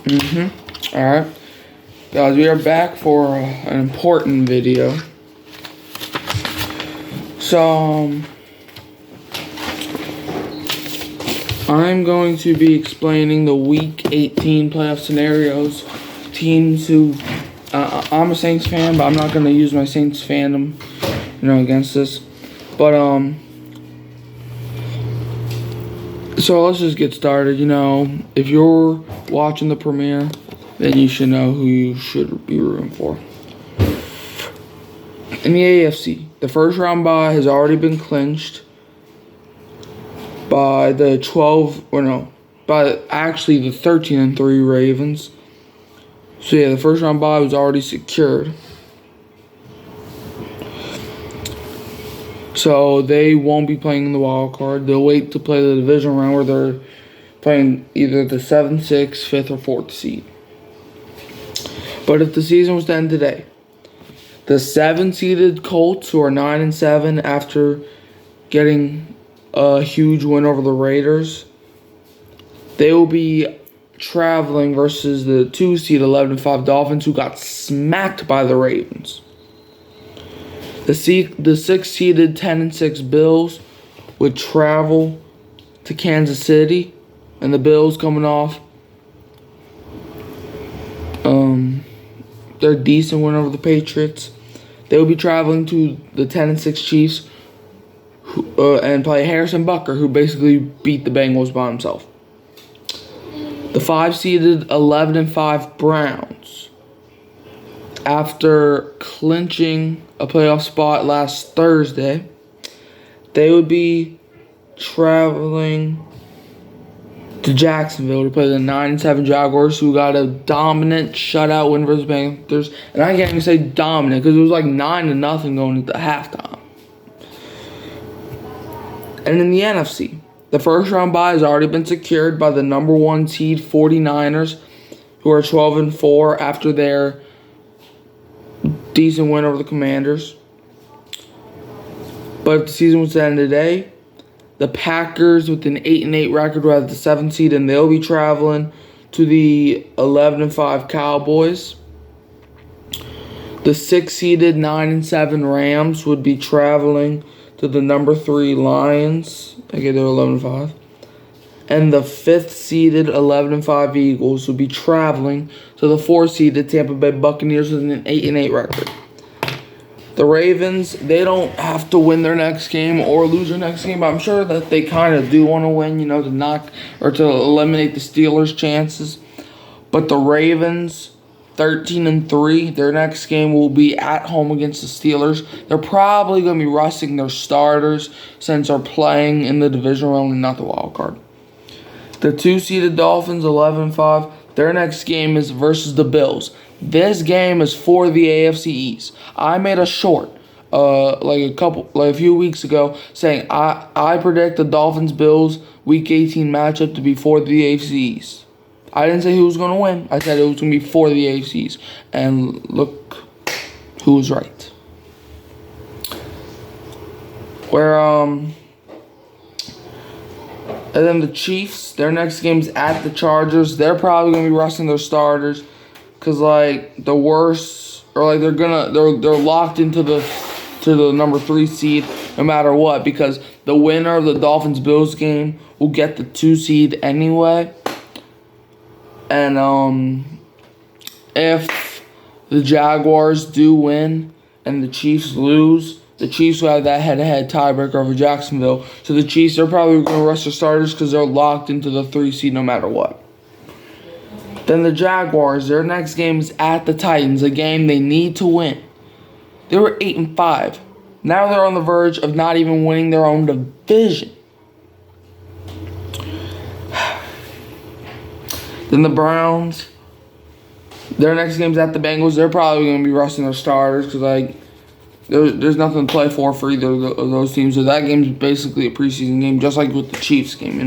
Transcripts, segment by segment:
Alright. Guys, we are back for an important video. So, I'm going to be explaining the Week 18 playoff scenarios. Teams who... I'm a Saints fan, but I'm not going to use my Saints fandom, against this. But, so let's just get started. If you're watching the premiere, then you should know who you should be rooting for. In the AFC, the first round bye has already been clinched by the 13-3 Ravens. So yeah, the first round bye was already secured. So they won't be playing in the wild card. They'll wait to play the division round where they're playing either the 7th, 6th, 5th, or 4th seed. But if the season was to end today, the 7-seeded Colts, who are 9-7 after getting a huge win over the Raiders, they will be traveling versus the 2-seed 11-5 Dolphins, who got smacked by the Ravens. The 6-seeded 10-6 Bills would travel to Kansas City, and the Bills coming off their decent win over the Patriots. They will be traveling to the 10-6 Chiefs and play Harrison Butker, who basically beat the Bengals by himself. The 5-seeded 11-5 Browns, after clinching a playoff spot last Thursday, they would be traveling to Jacksonville to play the 9-7 Jaguars, who got a dominant shutout win versus Panthers. And I can't even say dominant because it was like 9-0 going into halftime. And in the NFC, the first round bye has already been secured by the number 1 seed 49ers, who are 12-4 after their decent win over the Commanders. But if the season was to end today, the Packers with an 8-8 record will have the 7th seed, and they'll be traveling to the 11-5 Cowboys. The 6-seeded 9-7 Rams would be traveling to the number 3 Lions. Okay, they're 11-5. And the 5th-seeded 11-5 Eagles would be traveling to the 4th-seeded Tampa Bay Buccaneers with an 8-8 record. The Ravens, they don't have to win their next game or lose their next game, but I'm sure that they kind of do want to win, to knock or to eliminate the Steelers' chances. But the Ravens, 13-3, their next game will be at home against the Steelers. They're probably going to be resting their starters since they're playing in the division round and not the wild card. The 2-seeded Dolphins, 11-5, their next game is versus the Bills. This game is for the AFC East. I made a short, a few weeks ago, saying I predict the Dolphins-Bills Week 18 matchup to be for the AFC East. I didn't say who was going to win. I said it was going to be for the AFC East. And look who was right. And then the Chiefs, their next game's at the Chargers. They're probably going to be resting their starters. Cause they're locked into the number 3 seed no matter what, because the winner of the Dolphins Bills game will get the 2 seed anyway. And if the Jaguars do win and the Chiefs lose, the Chiefs will have that head-to-head tiebreaker over Jacksonville. So the Chiefs are probably going to rest their starters because they're locked into the 3 seed no matter what. Then the Jaguars, their next game is at the Titans, a game they need to win. They were 8-5. Now they're on the verge of not even winning their own division. Then the Browns, their next game's at the Bengals. They're probably going to be resting their starters because there's nothing to play for either of those teams. So that game's basically a preseason game, just like with the Chiefs game,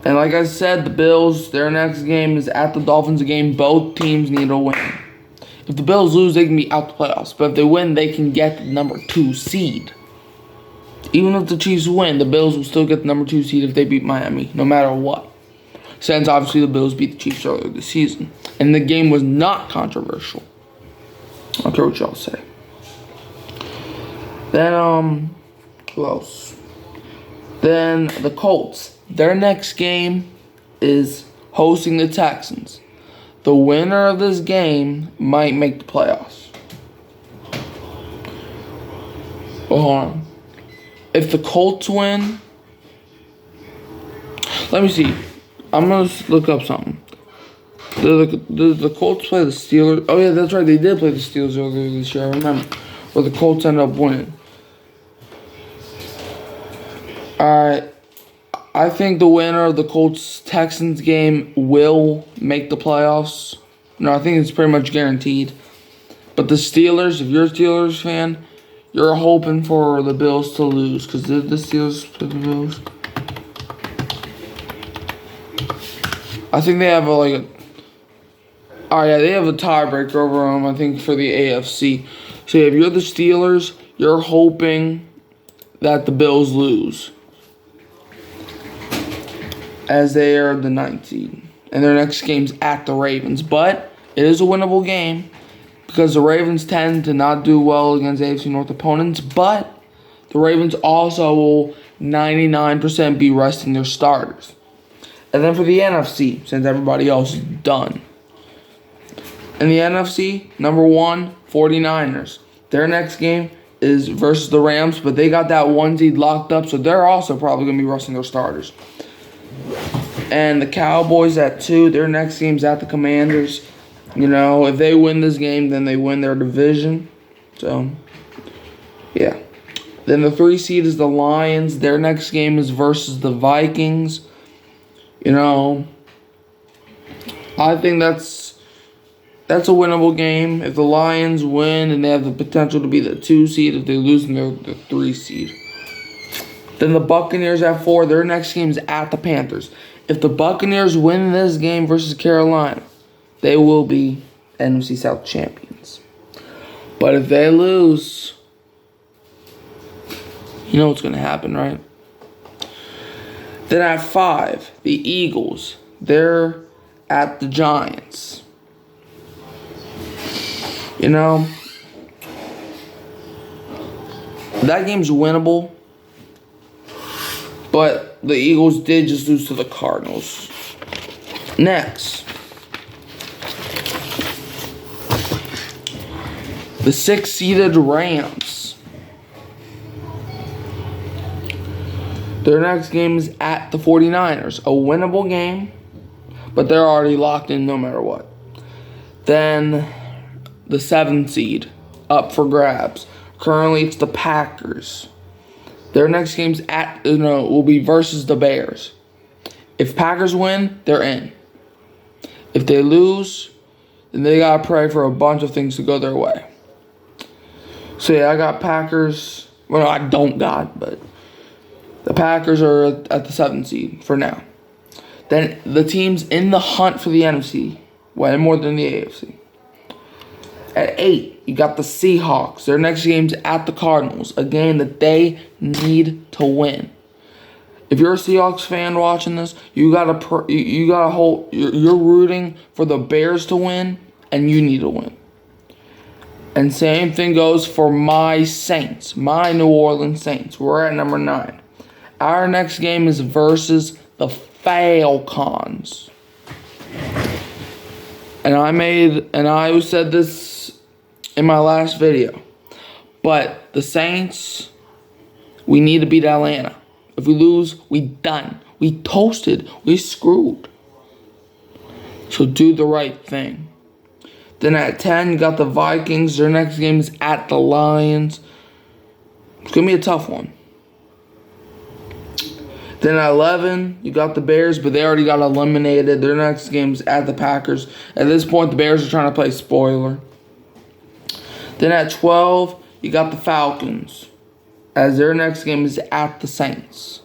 And like I said, the Bills, their next game is at the Dolphins, a game both teams need to win. If the Bills lose, they can be out the playoffs. But if they win, they can get the number 2 seed. Even if the Chiefs win, the Bills will still get the number 2 seed if they beat Miami, no matter what. since obviously the Bills beat the Chiefs earlier this season. And the game was not controversial. I don't care what y'all say. Then, who else? Then the Colts. Their next game is hosting the Texans. The winner of this game might make the playoffs. Well, hold on. If the Colts win, let me see. I'm going to look up something. Did the Colts play the Steelers? Oh, yeah, that's right. They did play the Steelers earlier this year. I remember. But the Colts ended up winning. Alright. I think the winner of the Colts-Texans game will make the playoffs. No, I think it's pretty much guaranteed. But the Steelers, if you're a Steelers fan, you're hoping for the Bills to lose. Because did the Steelers play the Bills? I think they have oh yeah, they have a tiebreaker over them, I think, for the AFC. So if you're the Steelers, you're hoping that the Bills lose, as they are the 9th seed. And their next game's at the Ravens. But it is a winnable game because the Ravens tend to not do well against AFC North opponents. But the Ravens also will 99% be resting their starters. And then for the NFC, since everybody else is done. In the NFC, number 1, 49ers. Their next game is versus the Rams, but they got that 1 seed locked up, so they're also probably going to be resting their starters. And the Cowboys at 2, their next game's at the Commanders. You know, if they win this game, then they win their division. So, yeah. Then the 3 seed is the Lions. Their next game is versus the Vikings. You know, I think that's a winnable game. If the Lions win, and they have the potential to be the 2 seed. If they lose, then they're the 3 seed. Then the Buccaneers at 4. Their next game is at the Panthers. If the Buccaneers win this game versus Carolina, they will be NFC South champions. But if they lose, you know what's going to happen, right? Then at 5, the Eagles. They're at the Giants. You know, that game's winnable. But the Eagles did just lose to the Cardinals. Next, the 6-seeded Rams. Their next game is at the 49ers. A winnable game, but they're already locked in no matter what. Then the 7th seed up for grabs. Currently, it's the Packers. Their next game's will be versus the Bears. If Packers win, they're in. If they lose, then they gotta pray for a bunch of things to go their way. So yeah, I got Packers. Well, no, I don't got, but the Packers are at the 7th seed for now. Then the teams in the hunt for the NFC, way more than the AFC. At 8, you got the Seahawks. Their next game's at the Cardinals, a game that they need to win. If you're a Seahawks fan watching this, you're rooting for the Bears to win, and you need to win. And same thing goes for my Saints, my New Orleans Saints. We're at number 9. Our next game is versus the Falcons. And I said this in my last video, but the Saints, we need to beat Atlanta. If we lose, we done. We toasted. We screwed. So do the right thing. Then at 10, you got the Vikings. Their next game is at the Lions. It's going to be a tough one. Then at 11, you got the Bears, but they already got eliminated. Their next game is at the Packers. At this point, the Bears are trying to play spoiler. Then at 12, you got the Falcons, as their next game is at the Saints.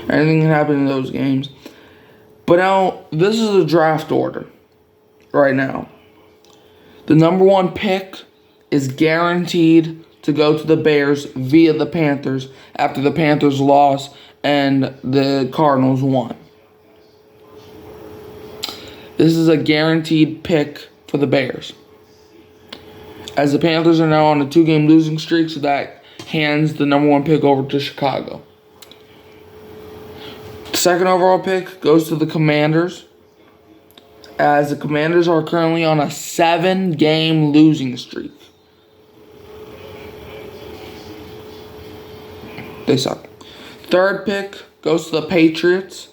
Anything can happen in those games. But now, this is the draft order right now. The number 1 pick is guaranteed to go to the Bears via the Panthers after the Panthers lost and the Cardinals won. This is a guaranteed pick for the Bears, as the Panthers are now on a 2-game losing streak, so that hands the number 1 pick over to Chicago. The second overall pick goes to the Commanders, as the Commanders are currently on a 7-game losing streak. They suck. Third pick goes to the Patriots.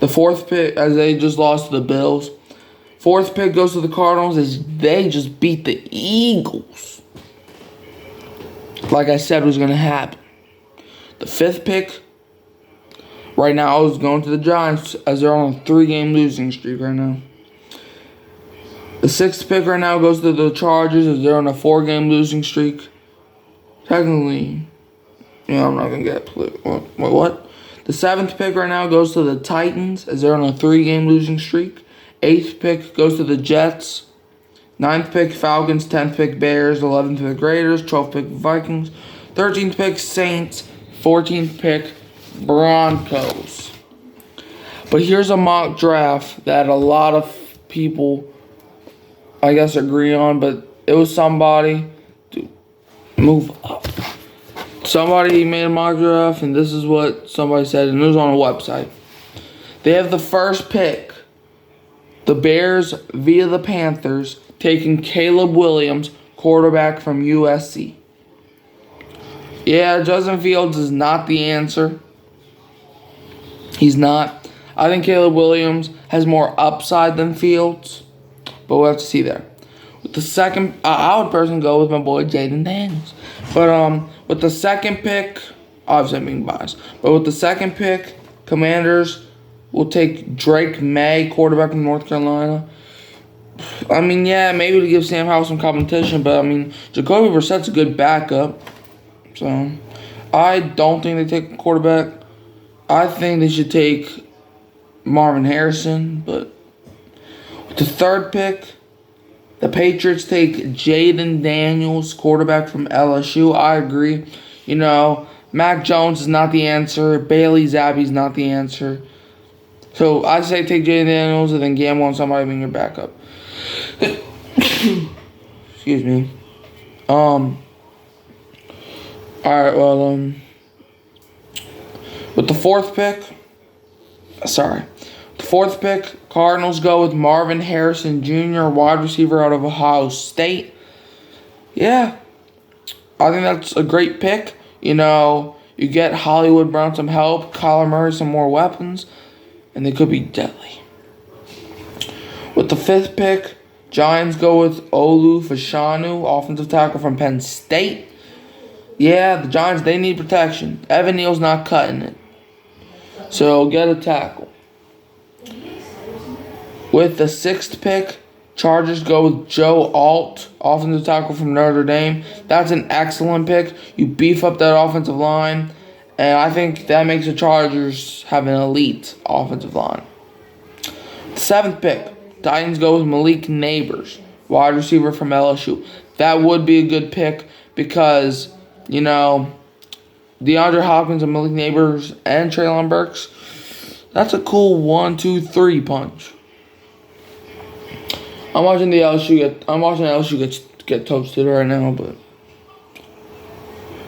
The fourth pick, as they just lost to the Bills. Fourth pick goes to the Cardinals, as they just beat the Eagles. Like I said was going to happen. The fifth pick right now is going to the Giants, as they're on a 3-game losing streak right now. The sixth pick right now goes to the Chargers, as they're on a 4-game losing streak. Technically, I'm not going to get what? The seventh pick right now goes to the Titans, as they're on a 3-game losing streak. Eighth pick goes to the Jets. Ninth pick, Falcons. 10th pick, Bears. 11th pick, Raiders. 12th pick, Vikings. 13th pick, Saints. 14th pick, Broncos. But here's a mock draft that a lot of people, I guess, agree on, but it was somebody. Dude, move up. Somebody made a mock draft, and this is what somebody said, and it was on a website. They have the first pick. The Bears, via the Panthers, taking Caleb Williams, quarterback from USC. Yeah, Justin Fields is not the answer. He's not. I think Caleb Williams has more upside than Fields, but we'll have to see there. With the second, I would personally go with my boy Jayden Daniels. But with the second pick, obviously I'm being biased, but with the second pick, Commanders will take Drake May, quarterback from North Carolina. I mean, yeah, maybe to give Sam Howell some competition, but I mean, Jacoby Brissett's a good backup. So, I don't think they take a quarterback. I think they should take Marvin Harrison, but with the third pick, the Patriots take Jayden Daniels, quarterback from LSU. I agree. Mac Jones is not the answer. Bailey Zappi is not the answer. So I say take Jayden Daniels and then gamble on somebody being your backup. Excuse me. Alright, well, with the fourth pick, Cardinals go with Marvin Harrison Jr., wide receiver out of Ohio State. Yeah, I think that's a great pick. You get Hollywood Brown some help, Kyler Murray some more weapons, and they could be deadly. With the fifth pick, Giants go with Olu Fashanu, offensive tackle from Penn State. Yeah, the Giants, they need protection. Evan Neal's not cutting it. So get a tackle. With the sixth pick, Chargers go with Joe Alt, offensive tackle from Notre Dame. That's an excellent pick. You beef up that offensive line, and I think that makes the Chargers have an elite offensive line. The seventh pick, Titans go with Malik Neighbors, wide receiver from LSU. That would be a good pick because, DeAndre Hopkins and Malik Neighbors and Treylon Burks, that's a cool 1-2-3 punch. I'm watching LSU get toasted right now, but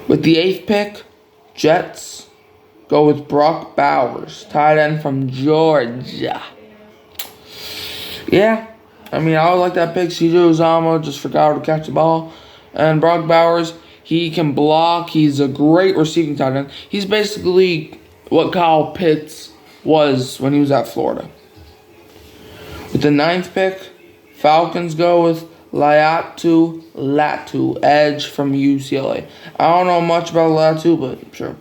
with the eighth pick, Jets go with Brock Bowers, tight end from Georgia. Yeah, I would like that pick. CJ Uzomah just forgot how to catch the ball, and Brock Bowers, he can block. He's a great receiving tight end. He's basically what Kyle Pitts was when he was at Florida. With the ninth pick, Falcons go with Laiatu Latu, edge from UCLA. I don't know much about Latu, but sure.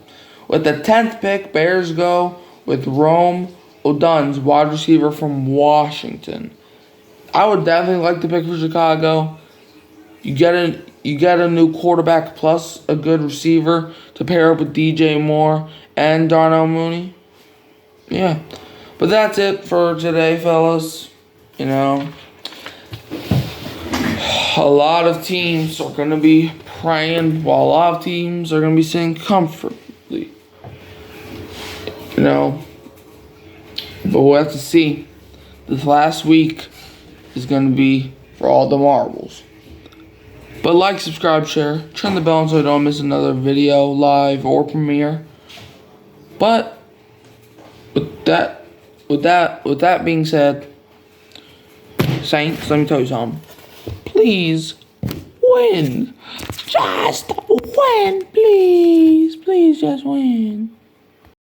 With the 10th pick, Bears go with Rome Odunze, wide receiver from Washington. I would definitely like the pick for Chicago. You get a new quarterback plus a good receiver to pair up with DJ Moore and Darnell Mooney. Yeah. But that's it for today, fellas. A lot of teams are going to be praying while a lot of teams are going to be sitting comfortably. But we'll have to see. this last week is going to be for all the marbles. But like, subscribe, share, turn the bell on so you don't miss another video, live or premiere. But with that being said, Saints, let me tell you something. Please win. Just win, please. Please just win.